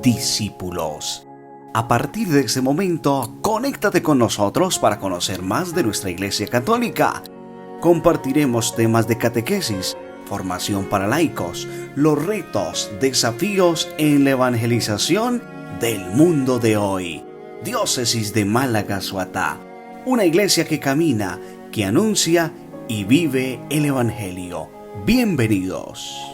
discípulos. A partir de ese momento, conéctate con nosotros para conocer más de nuestra Iglesia Católica. Compartiremos temas de catequesis, formación para laicos, los retos, desafíos en la evangelización del mundo de hoy. Diócesis de Málaga-Suatá, una iglesia que camina, que anuncia y vive el Evangelio. Bienvenidos.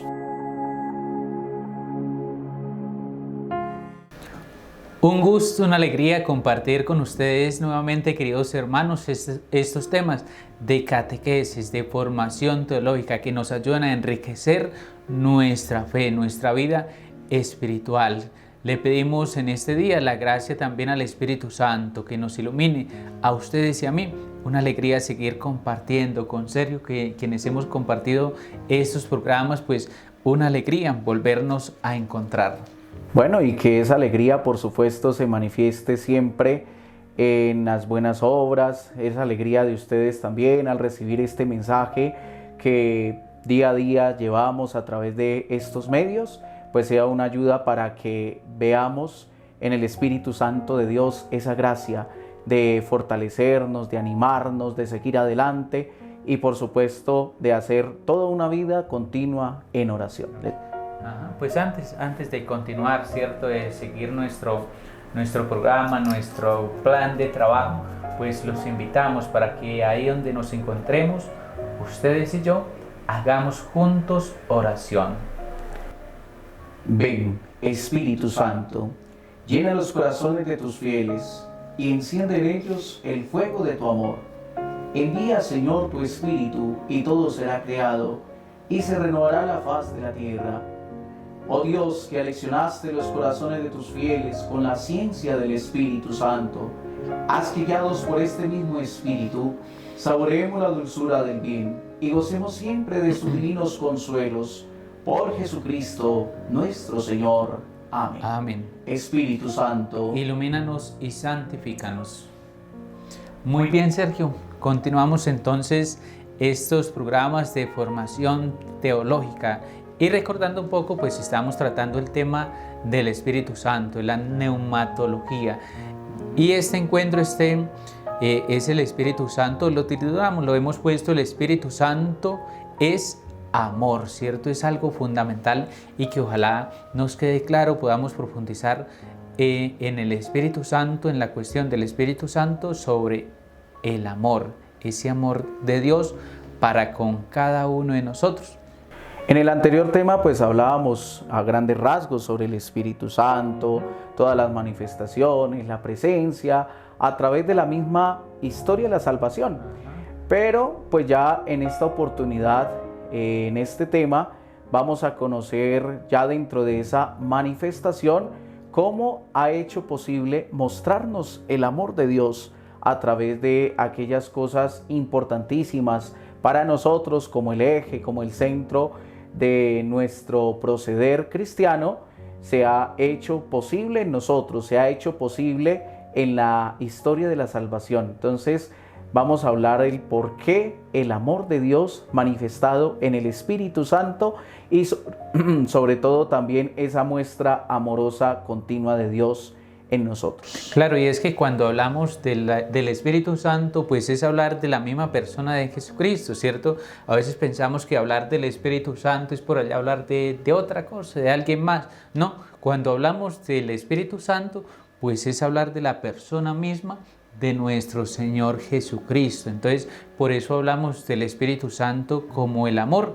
Un gusto, una alegría compartir con ustedes nuevamente, queridos hermanos, estos temas de catequesis, de formación teológica que nos ayudan a enriquecer nuestra fe, nuestra vida espiritual. Le pedimos en este día la gracia también al Espíritu Santo que nos ilumine a ustedes y a mí. Una alegría seguir compartiendo con serio que quienes hemos compartido estos programas, pues una alegría volvernos a encontrar. Bueno, y que esa alegría, por supuesto, se manifieste siempre en las buenas obras, esa alegría de ustedes también al recibir este mensaje que día a día llevamos a través de estos medios, pues sea una ayuda para que veamos en el Espíritu Santo de Dios esa gracia de fortalecernos, de animarnos, de seguir adelante y por supuesto de hacer toda una vida continua en oración. Pues antes de continuar, ¿cierto? De seguir nuestro programa, nuestro plan de trabajo, pues los invitamos para que ahí donde nos encontremos, ustedes y yo, hagamos juntos oración. Ven, Espíritu Santo, llena los corazones de tus fieles y enciende en ellos el fuego de tu amor. Envía, Señor, tu Espíritu y todo será creado y se renovará la faz de la tierra. Oh Dios, que aleccionaste los corazones de tus fieles con la ciencia del Espíritu Santo, haz que guiados por este mismo Espíritu, saboreemos la dulzura del bien y gocemos siempre de sus divinos consuelos. Por Jesucristo nuestro Señor. Amén. Amén. Espíritu Santo, ilumínanos y santifícanos. Muy bien, Sergio. Continuamos entonces estos programas de formación teológica. Y recordando un poco, pues estamos tratando el tema del Espíritu Santo, la neumatología. Y este encuentro es el Espíritu Santo, lo titulamos, lo hemos puesto, el Espíritu Santo es amor, ¿cierto? Es algo fundamental y que ojalá nos quede claro, podamos profundizar en el Espíritu Santo, en la cuestión del Espíritu Santo sobre el amor, ese amor de Dios para con cada uno de nosotros. En el anterior tema pues hablábamos a grandes rasgos sobre el Espíritu Santo, todas las manifestaciones, la presencia, a través de la misma historia de la salvación. Pero pues ya en esta oportunidad, en este tema, vamos a conocer ya dentro de esa manifestación cómo ha hecho posible mostrarnos el amor de Dios a través de aquellas cosas importantísimas para nosotros como el eje, como el centro de nuestro proceder cristiano, se ha hecho posible en nosotros, se ha hecho posible en la historia de la salvación. Entonces vamos a hablar del por qué el amor de Dios manifestado en el Espíritu Santo y sobre todo también esa muestra amorosa continua de Dios en nosotros. Claro, y es que cuando hablamos del Espíritu Santo, pues es hablar de la misma persona de Jesucristo, ¿cierto? A veces pensamos que hablar del Espíritu Santo es por allá hablar de otra cosa, de alguien más. No, cuando hablamos del Espíritu Santo, pues es hablar de la persona misma de nuestro Señor Jesucristo. Entonces, por eso hablamos del Espíritu Santo como el amor,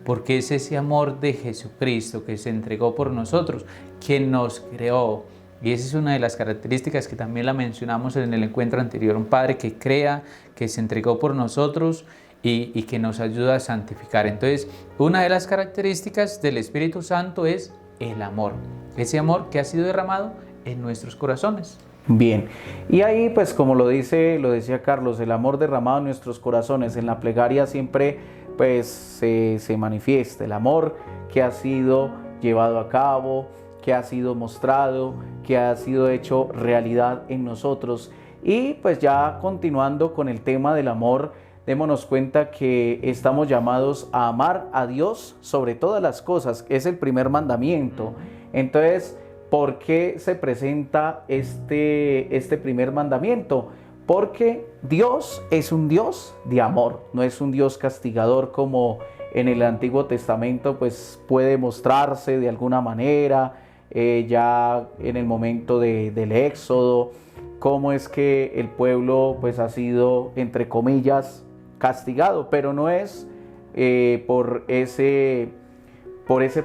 porque es ese amor de Jesucristo que se entregó por nosotros, que nos creó. Y esa es una de las características que también la mencionamos en el encuentro anterior, un Padre que crea, que se entregó por nosotros y que nos ayuda a santificar. Entonces, una de las características del Espíritu Santo es el amor, ese amor que ha sido derramado en nuestros corazones. Bien, y ahí pues como lo decía Carlos, el amor derramado en nuestros corazones, en la plegaria siempre pues se manifiesta el amor que ha sido llevado a cabo, que ha sido mostrado, que ha sido hecho realidad en nosotros. Y pues ya continuando con el tema del amor, démonos cuenta que estamos llamados a amar a Dios sobre todas las cosas, es el primer mandamiento. Entonces, ¿por qué se presenta este primer mandamiento? Porque Dios es un Dios de amor, no es un Dios castigador como en el Antiguo Testamento pues puede mostrarse de alguna manera, ya en el momento del Éxodo, cómo es que el pueblo pues ha sido, entre comillas, castigado, pero no es por ese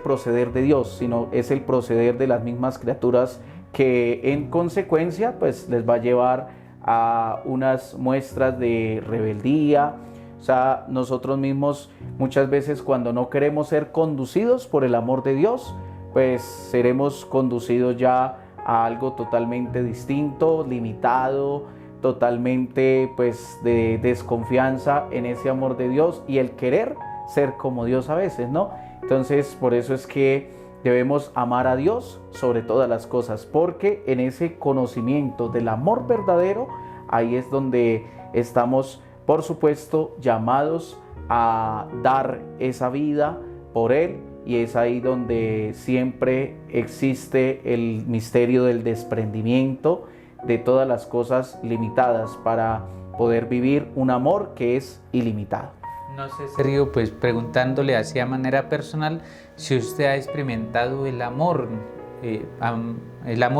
proceder de Dios, sino es el proceder de las mismas criaturas que en consecuencia pues les va a llevar a unas muestras de rebeldía. O sea, nosotros mismos muchas veces cuando no queremos ser conducidos por el amor de Dios, pues seremos conducidos ya a algo totalmente distinto, limitado, totalmente pues de desconfianza en ese amor de Dios y el querer ser como Dios a veces, ¿no? Entonces, por eso es que debemos amar a Dios sobre todas las cosas, porque en ese conocimiento del amor verdadero, ahí es donde estamos, por supuesto, llamados a dar esa vida por Él, y es ahí donde siempre existe el misterio del desprendimiento de todas las cosas limitadas para poder vivir un amor que es ilimitado. No sé, Sergio, pues preguntándole así a manera personal, si usted ha experimentado el amor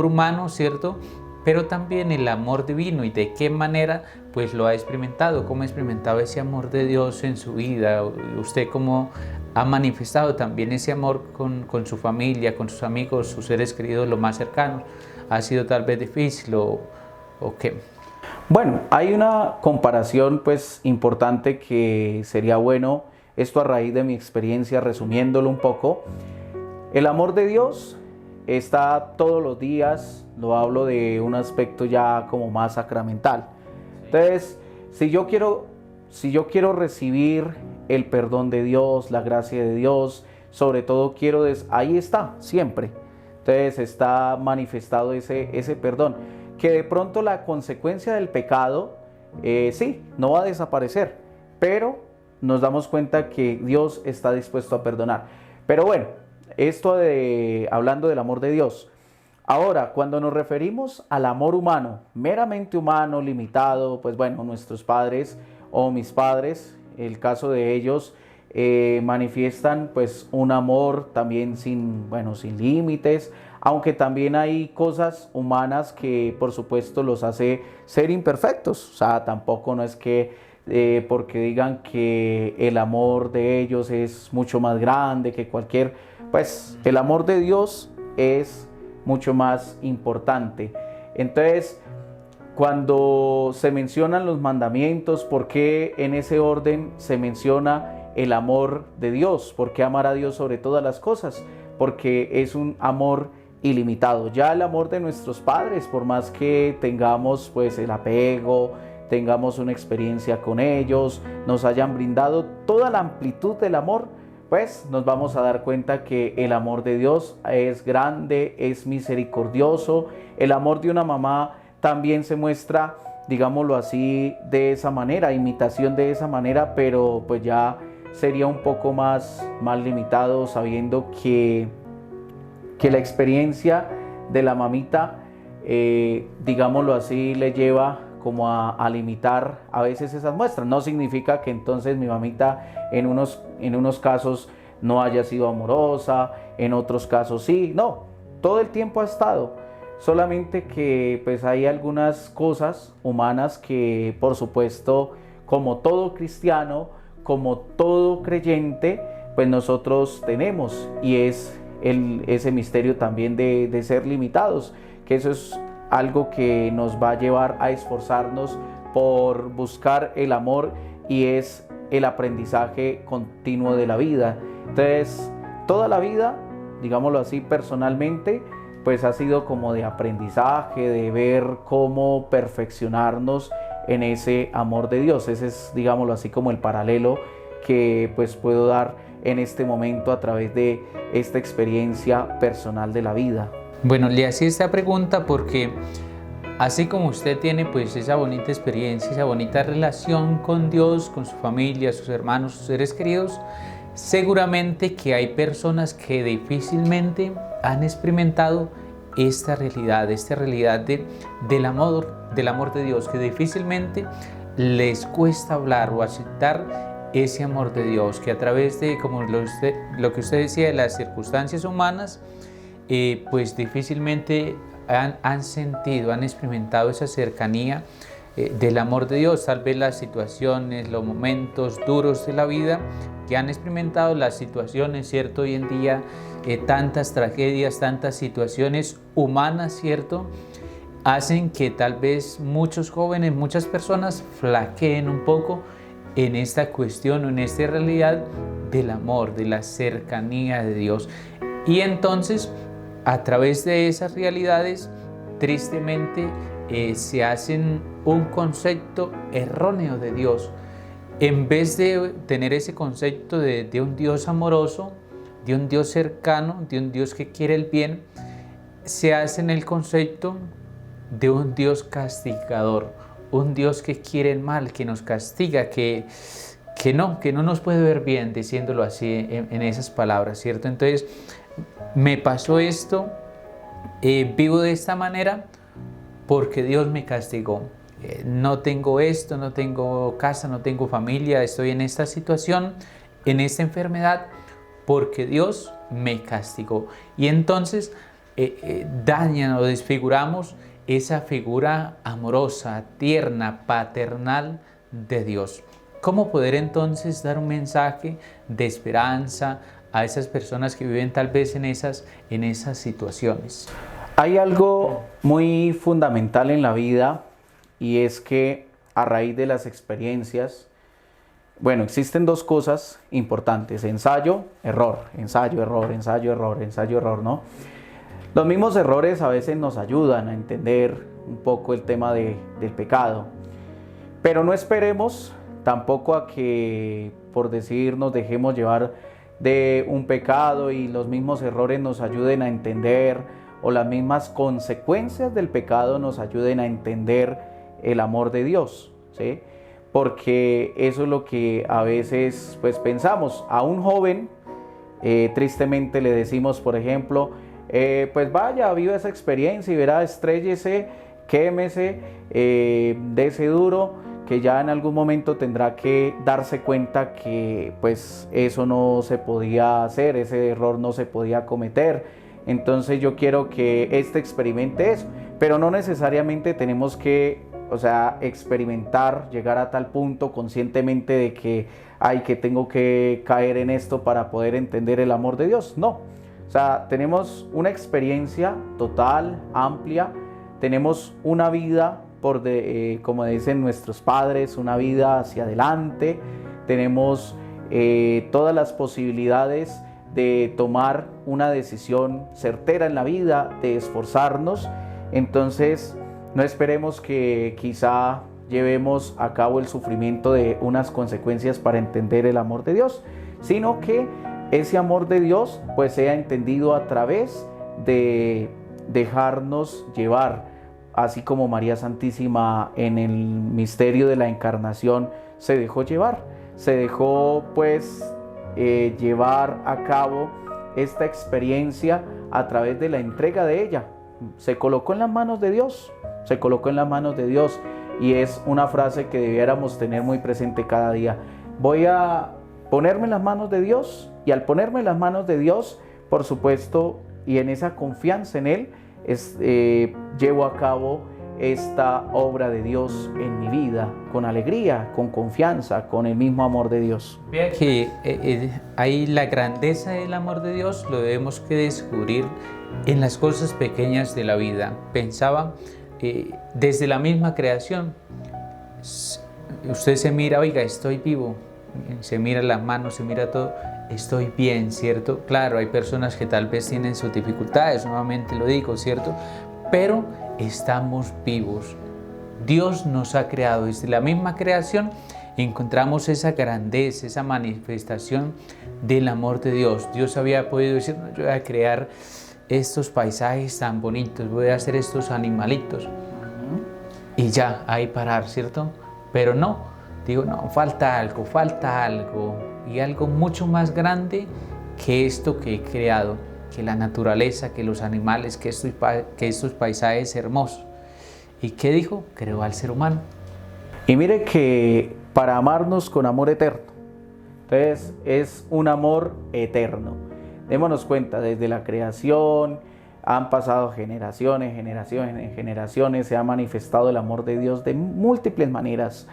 humano, ¿cierto? Pero también el amor divino, y de qué manera pues lo ha experimentado, cómo ha experimentado ese amor de Dios en su vida, usted cómo ha manifestado también ese amor con su familia, con sus amigos, sus seres queridos, los más cercanos. ¿Ha sido tal vez difícil o qué? Bueno, hay una comparación pues importante que sería bueno, esto a raíz de mi experiencia, resumiéndolo un poco. El amor de Dios está todos los días, lo hablo de un aspecto ya como más sacramental. Entonces, si yo quiero recibir el perdón de Dios, la gracia de Dios, sobre todo ahí está, siempre. Entonces está manifestado ese perdón, que de pronto la consecuencia del pecado, sí, no va a desaparecer, pero nos damos cuenta que Dios está dispuesto a perdonar. Pero bueno, hablando del amor de Dios. Ahora, cuando nos referimos al amor humano, meramente humano, limitado, pues bueno, nuestros padres o mis padres, el caso de ellos, manifiestan pues un amor también sin límites, aunque también hay cosas humanas que por supuesto los hace ser imperfectos. O sea, tampoco no es que porque digan que el amor de ellos es mucho más grande que pues el amor de Dios es mucho más importante. Entonces, cuando se mencionan los mandamientos, ¿por qué en ese orden se menciona el amor de Dios? ¿Por qué amar a Dios sobre todas las cosas? Porque es un amor ilimitado. Ya el amor de nuestros padres, por más que tengamos pues el apego, tengamos una experiencia con ellos, nos hayan brindado toda la amplitud del amor, pues nos vamos a dar cuenta que el amor de Dios es grande, es misericordioso. El amor de una mamá también se muestra, digámoslo así, de esa manera, imitación de esa manera, pero pues ya sería un poco más limitado, sabiendo que la experiencia de la mamita, digámoslo así, le lleva como a limitar a veces esas muestras. No significa que entonces mi mamita en unos casos no haya sido amorosa, en otros casos sí, no, todo el tiempo ha estado, solamente que pues hay algunas cosas humanas que por supuesto, como todo cristiano, como todo creyente, pues nosotros tenemos, y es ese misterio también de ser limitados, que eso es algo que nos va a llevar a esforzarnos por buscar el amor, y es el aprendizaje continuo de la vida. Entonces, toda la vida, digámoslo así, personalmente, pues ha sido como de aprendizaje, de ver cómo perfeccionarnos en ese amor de Dios. Ese es, digámoslo así, como el paralelo que pues puedo dar en este momento a través de esta experiencia personal de la vida. Bueno, le hacía esta pregunta porque así como usted tiene pues esa bonita experiencia, esa bonita relación con Dios, con su familia, sus hermanos, sus seres queridos, seguramente que hay personas que difícilmente han experimentado esta realidad del amor de Dios, que difícilmente les cuesta hablar o aceptar ese amor de Dios, que a través de, como lo que usted decía, de las circunstancias humanas, pues difícilmente han sentido, han experimentado esa cercanía del amor de Dios. Tal vez las situaciones, los momentos duros de la vida que han experimentado, las situaciones, ¿cierto? Hoy en día, tantas tragedias, tantas situaciones humanas, ¿cierto?, hacen que tal vez muchos jóvenes, muchas personas flaqueen un poco en esta cuestión o en esta realidad del amor, de la cercanía de Dios. Y entonces, a través de esas realidades, tristemente, se hacen un concepto erróneo de Dios. En vez de tener ese concepto de un Dios amoroso, de un Dios cercano, de un Dios que quiere el bien, se hacen el concepto de un Dios castigador, un Dios que quiere el mal, que nos castiga, que no nos puede ver bien, diciéndolo así en esas palabras, ¿cierto? Entonces, me pasó esto, vivo de esta manera porque Dios me castigó. No tengo esto, no tengo casa, no tengo familia, estoy en esta situación, en esta enfermedad, porque Dios me castigó. Y entonces dañan o desfiguramos esa figura amorosa, tierna, paternal de Dios. ¿Cómo poder entonces dar un mensaje de esperanza a esas personas que viven tal vez en esas situaciones? Hay algo muy fundamental en la vida, y es que a raíz de las experiencias, bueno, existen dos cosas importantes: ensayo, error, ensayo, error, ensayo, error, ensayo, error, ¿no? Los mismos errores a veces nos ayudan a entender un poco el tema del pecado, pero no esperemos tampoco a que, por decir, nos dejemos llevar de un pecado y los mismos errores nos ayuden a entender, o las mismas consecuencias del pecado nos ayuden a entender el amor de Dios, ¿sí? Porque eso es lo que a veces pues pensamos. A un joven tristemente le decimos, por ejemplo, pues vaya, viva esa experiencia y verá, estréllese, quémese, dese duro, que ya en algún momento tendrá que darse cuenta que pues eso no se podía hacer, ese error no se podía cometer. Entonces yo quiero que experimente eso, pero no necesariamente tenemos que, experimentar, llegar a tal punto conscientemente de que tengo que caer en esto para poder entender el amor de Dios. No, tenemos una experiencia total, amplia, tenemos una vida como dicen nuestros padres, una vida hacia adelante, tenemos todas las posibilidades de tomar una decisión certera en la vida, de esforzarnos. Entonces no esperemos que quizá llevemos a cabo el sufrimiento de unas consecuencias para entender el amor de Dios, sino que ese amor de Dios pues sea entendido a través de dejarnos llevar, así como María Santísima en el misterio de la Encarnación se dejó llevar, se dejó pues llevar a cabo esta experiencia a través de la entrega de ella. Se colocó en las manos de Dios, se colocó en las manos de Dios, y es una frase que debiéramos tener muy presente cada día. Voy a ponerme en las manos de Dios, y al ponerme en las manos de Dios, por supuesto, y en esa confianza en Él, llevo a cabo esta obra de Dios en mi vida, con alegría, con confianza, con el mismo amor de Dios. Vea que ahí la grandeza del amor de Dios lo debemos que descubrir en las cosas pequeñas de la vida. Pensaba, desde la misma creación, usted se mira, oiga, estoy vivo, se mira las manos, se mira todo, estoy bien, ¿cierto? Claro, hay personas que tal vez tienen sus dificultades, nuevamente lo digo, ¿cierto? Pero estamos vivos. Dios nos ha creado. Desde la misma creación encontramos esa grandeza, esa manifestación del amor de Dios. Dios había podido decir, no, yo voy a crear estos paisajes tan bonitos, voy a hacer estos animalitos y ya, ahí parar, ¿cierto? Pero no, digo, no, falta algo, y algo mucho más grande que esto que he creado. que la naturaleza, que los animales, que estos paisajes hermosos. ¿Y qué dijo? Creó al ser humano. Y mire que para amarnos con amor eterno, entonces es un amor eterno. Démonos cuenta, desde la creación han pasado generaciones, se ha manifestado el amor de Dios de múltiples maneras.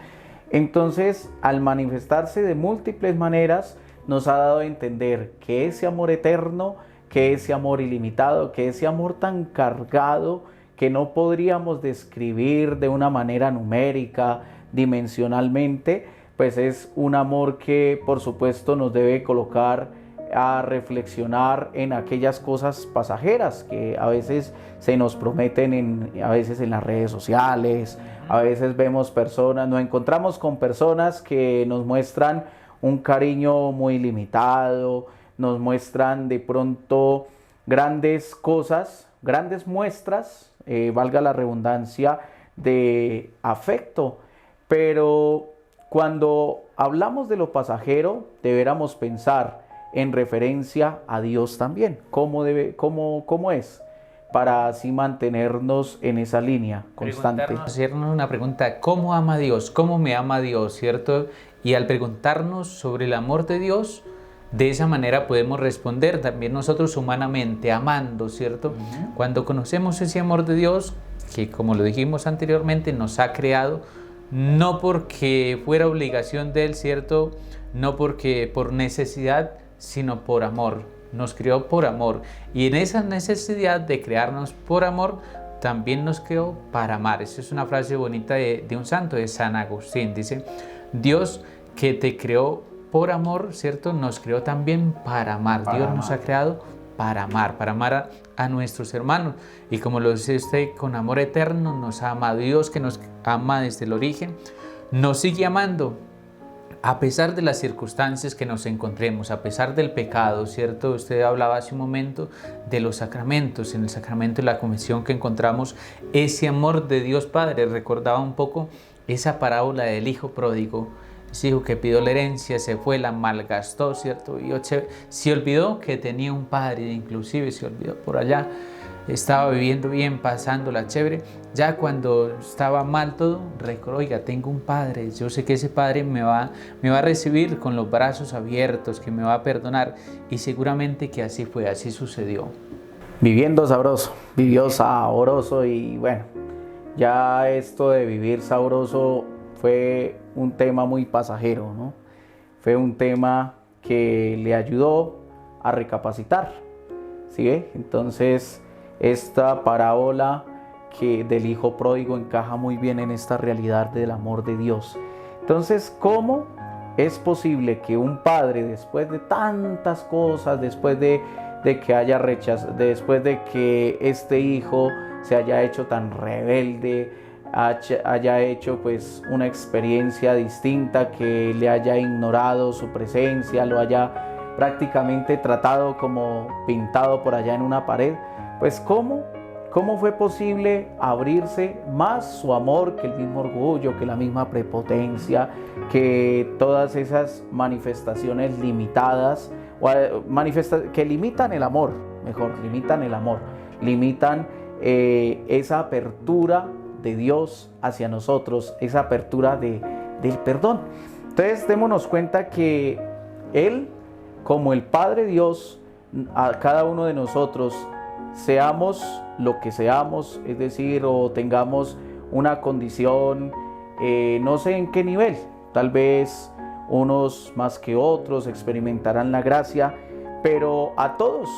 Entonces, al manifestarse de múltiples maneras, nos ha dado a entender que ese amor eterno, que ese amor ilimitado, que ese amor tan cargado que no podríamos describir de una manera numérica, dimensionalmente, pues es un amor que por supuesto nos debe colocar a reflexionar en aquellas cosas pasajeras que a veces se nos prometen a veces en las redes sociales. A veces vemos personas, nos encontramos con personas que nos muestran un cariño muy limitado, nos muestran de pronto grandes cosas, grandes muestras, valga la redundancia, de afecto. Pero cuando hablamos de lo pasajero, deberíamos pensar en referencia a Dios también. ¿Cómo es? Para así mantenernos en esa línea constante. Hacernos una pregunta: ¿cómo ama Dios? ¿Cómo me ama Dios? ¿Cierto? Y al preguntarnos sobre el amor de Dios, de esa manera podemos responder también nosotros humanamente, amando, ¿cierto? Cuando conocemos ese amor de Dios, que como lo dijimos anteriormente, nos ha creado, no porque fuera obligación de Él, ¿cierto? No porque por necesidad, sino por amor. Nos creó por amor, y en esa necesidad de crearnos por amor, también nos creó para amar. Esa es una frase bonita de un santo, de San Agustín. Dice: Dios, que te creó por amor, ¿cierto? Nos creó también para amar. Dios nos ha creado para amar a nuestros hermanos. Y como lo dice usted, con amor eterno nos ama. Dios, que nos ama desde el origen, nos sigue amando a pesar de las circunstancias que nos encontremos, a pesar del pecado, ¿cierto? Usted hablaba hace un momento de los sacramentos. En el sacramento de la confesión que encontramos ese amor de Dios Padre. Recordaba un poco esa parábola del hijo pródigo, ese hijo que pidió la herencia, se fue, la malgastó, ¿cierto? Y se olvidó que tenía un padre, inclusive se olvidó por allá. Estaba viviendo bien, pasándola chévere. Ya cuando estaba mal todo, recordó: oiga, tengo un padre, yo sé que ese padre me va a recibir con los brazos abiertos, que me va a perdonar. Y seguramente que así fue, así sucedió. Viviendo sabroso, vivió sabroso. Y bueno, ya esto de vivir sabroso fue un tema muy pasajero, ¿no? Fue un tema que le ayudó a recapacitar, ¿sí ve? Entonces, esta parábola del hijo pródigo encaja muy bien en esta realidad del amor de Dios. Entonces, ¿cómo es posible que un padre, después de tantas cosas, después de que haya rechazado, después de que este hijo se haya hecho tan rebelde, haya hecho pues una experiencia distinta, que le haya ignorado su presencia, lo haya prácticamente tratado como pintado por allá en una pared? Pues ¿cómo fue posible abrirse más su amor que el mismo orgullo, que la misma prepotencia, que todas esas manifestaciones limitadas, que limitan el amor, limitan esa apertura de Dios hacia nosotros, esa apertura del perdón? Entonces démonos cuenta que Él, como el Padre Dios, a cada uno de nosotros, seamos lo que seamos, es decir, o tengamos una condición, no sé en qué nivel, tal vez unos más que otros experimentarán la gracia, pero a todos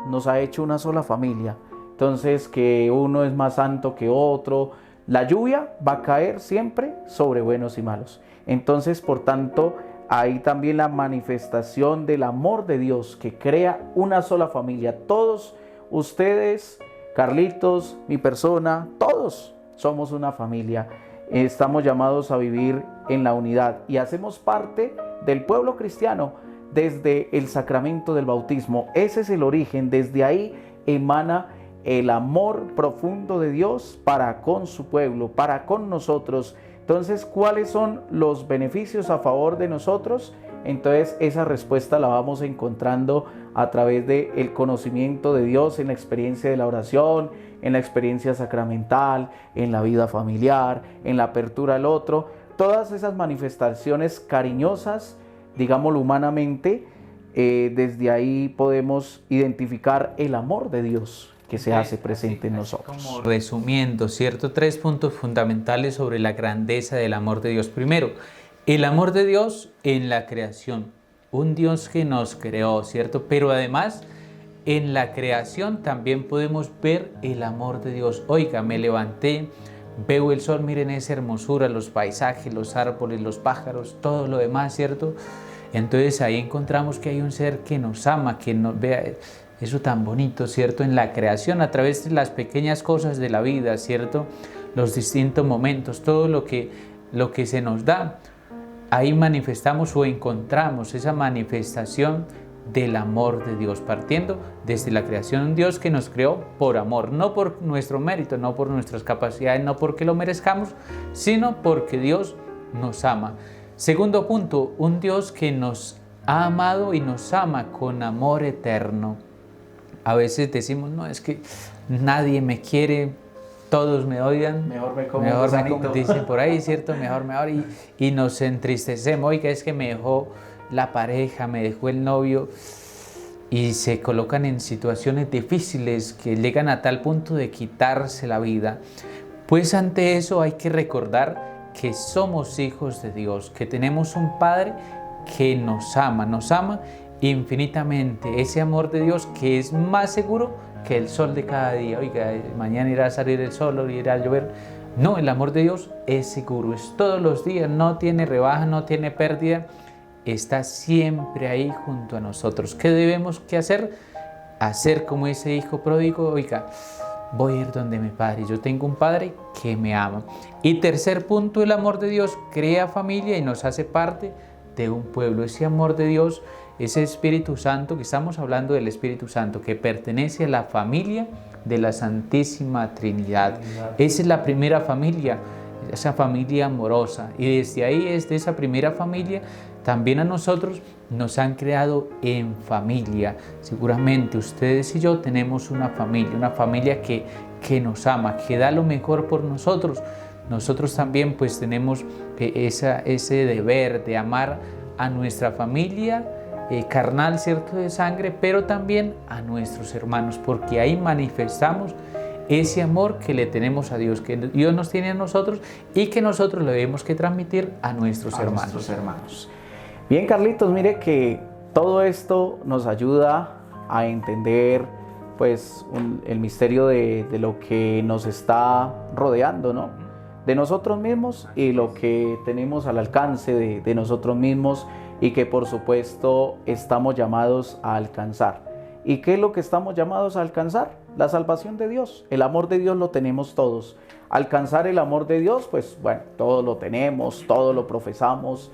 nos ha hecho una sola familia. Entonces, que uno es más santo que otro, la lluvia va a caer siempre sobre buenos y malos. Entonces, por tanto, hay también la manifestación del amor de Dios, que crea una sola familia. Todos ustedes, Carlitos, mi persona, todos somos una familia. Estamos llamados a vivir en la unidad y hacemos parte del pueblo cristiano desde el sacramento del bautismo. Ese es el origen, desde ahí emana el amor profundo de Dios para con su pueblo, para con nosotros. Entonces, ¿cuáles son los beneficios a favor de nosotros? Entonces, esa respuesta la vamos encontrando a través del conocimiento de Dios en la experiencia de la oración, en la experiencia sacramental, en la vida familiar, en la apertura al otro. Todas esas manifestaciones cariñosas, digámoslo humanamente, desde ahí podemos identificar el amor de Dios que se hace presente en nosotros. Como resumiendo, ¿cierto? 3 puntos fundamentales sobre la grandeza del amor de Dios. Primero, el amor de Dios en la creación. Un Dios que nos creó, ¿cierto? Pero además, en la creación también podemos ver el amor de Dios. Oiga, me levanté, veo el sol, miren esa hermosura, los paisajes, los árboles, los pájaros, todo lo demás, ¿cierto? Entonces ahí encontramos que hay un ser que nos ama, que nos vea eso tan bonito, ¿cierto? En la creación, a través de las pequeñas cosas de la vida, ¿cierto? Los distintos momentos, todo lo que se nos da. Ahí manifestamos o encontramos esa manifestación del amor de Dios, partiendo desde la creación, un Dios que nos creó por amor, no por nuestro mérito, no por nuestras capacidades, no porque lo merezcamos, sino porque Dios nos ama. Segundo punto, un Dios que nos ha amado y nos ama con amor eterno. A veces decimos, no, es que nadie me quiere, todos me odian, Mejor me como dicen por ahí, ¿cierto? Mejor, y nos entristecemos. Oiga, es que me dejó la pareja, me dejó el novio, y se colocan en situaciones difíciles que llegan a tal punto de quitarse la vida. Pues ante eso hay que recordar que somos hijos de Dios, que tenemos un Padre que nos ama infinitamente. Ese amor de Dios que es más seguro que el sol de cada día. Oiga, mañana irá a salir el sol o irá a llover. No, el amor de Dios es seguro, es todos los días, no tiene rebaja, no tiene pérdida, está siempre ahí junto a nosotros. ¿Qué debemos que hacer? Hacer como ese hijo pródigo. Oiga, voy a ir donde mi Padre, yo tengo un Padre que me ama. Y tercer punto, el amor de Dios crea familia y nos hace parte de un pueblo. Ese amor de Dios, ese Espíritu Santo, que estamos hablando del Espíritu Santo, que pertenece a la familia de la Santísima Trinidad. Esa es la primera familia, esa familia amorosa. Y desde ahí, desde esa primera familia, también a nosotros nos han creado en familia. Seguramente ustedes y yo tenemos una familia que nos ama, que da lo mejor por nosotros. Nosotros también pues tenemos ese deber de amar a nuestra familia carnal, ¿cierto?, de sangre, pero también a nuestros hermanos, porque ahí manifestamos ese amor que le tenemos a Dios, que Dios nos tiene a nosotros y que nosotros le debemos que transmitir a nuestros hermanos. Bien, Carlitos, mire que todo esto nos ayuda a entender pues el misterio de lo que nos está rodeando, ¿no? De nosotros mismos y lo que tenemos al alcance de nosotros mismos y que por supuesto estamos llamados a alcanzar. ¿Y qué es lo que estamos llamados a alcanzar? La salvación de Dios. El amor de Dios lo tenemos todos. Alcanzar el amor de Dios, pues bueno, todos lo tenemos, todos lo profesamos.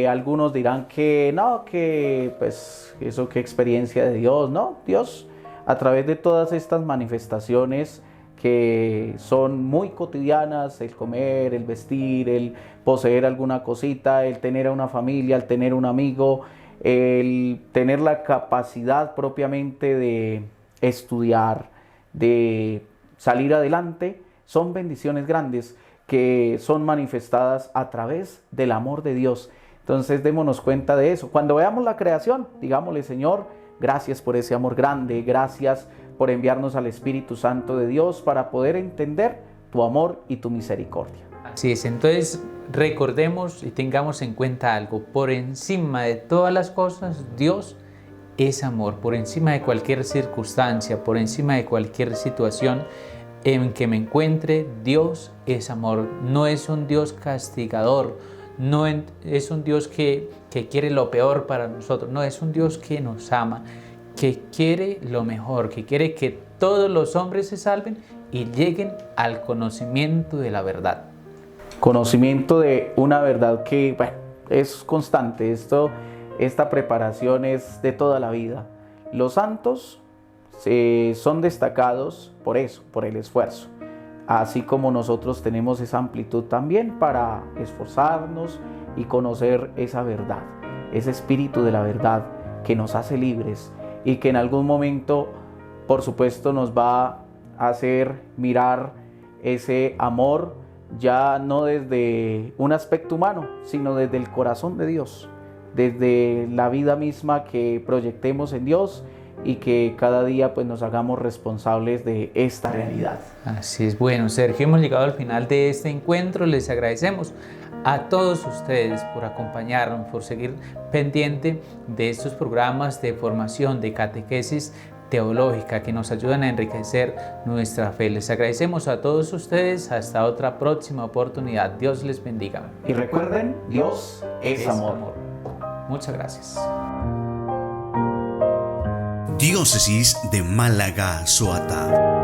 Algunos dirán que no, que pues eso, qué experiencia de Dios. No, Dios a través de todas estas manifestaciones que son muy cotidianas, el comer, el vestir, el poseer alguna cosita, el tener a una familia, el tener un amigo, el tener la capacidad propiamente de estudiar, de salir adelante, son bendiciones grandes que son manifestadas a través del amor de Dios. Entonces démonos cuenta de eso. Cuando veamos la creación, digámosle: Señor, gracias por ese amor grande, gracias por enviarnos al Espíritu Santo de Dios para poder entender tu amor y tu misericordia. Así es, entonces recordemos y tengamos en cuenta algo: por encima de todas las cosas, Dios es amor. Por encima de cualquier circunstancia, por encima de cualquier situación en que me encuentre, Dios es amor. No es un Dios castigador, no es un Dios que quiere lo peor para nosotros, no, es un Dios que nos ama, que quiere lo mejor, que quiere que todos los hombres se salven y lleguen al conocimiento de la verdad. Conocimiento de una verdad que, bueno, es constante. Esta preparación es de toda la vida. Los santos son destacados por eso, por el esfuerzo. Así como nosotros tenemos esa amplitud también para esforzarnos y conocer esa verdad, ese espíritu de la verdad que nos hace libres, y que en algún momento, por supuesto, nos va a hacer mirar ese amor ya no desde un aspecto humano, sino desde el corazón de Dios, desde la vida misma que proyectemos en Dios y que cada día pues nos hagamos responsables de esta realidad. Así es. Bueno, Sergio, hemos llegado al final de este encuentro. Les agradecemos a todos ustedes por acompañarnos, por seguir pendiente de estos programas de formación, de catequesis teológica que nos ayudan a enriquecer nuestra fe. Les agradecemos a todos ustedes. Hasta otra próxima oportunidad. Dios les bendiga. Y recuerden, Dios es amor. Muchas gracias. Diócesis de Málaga, Soata.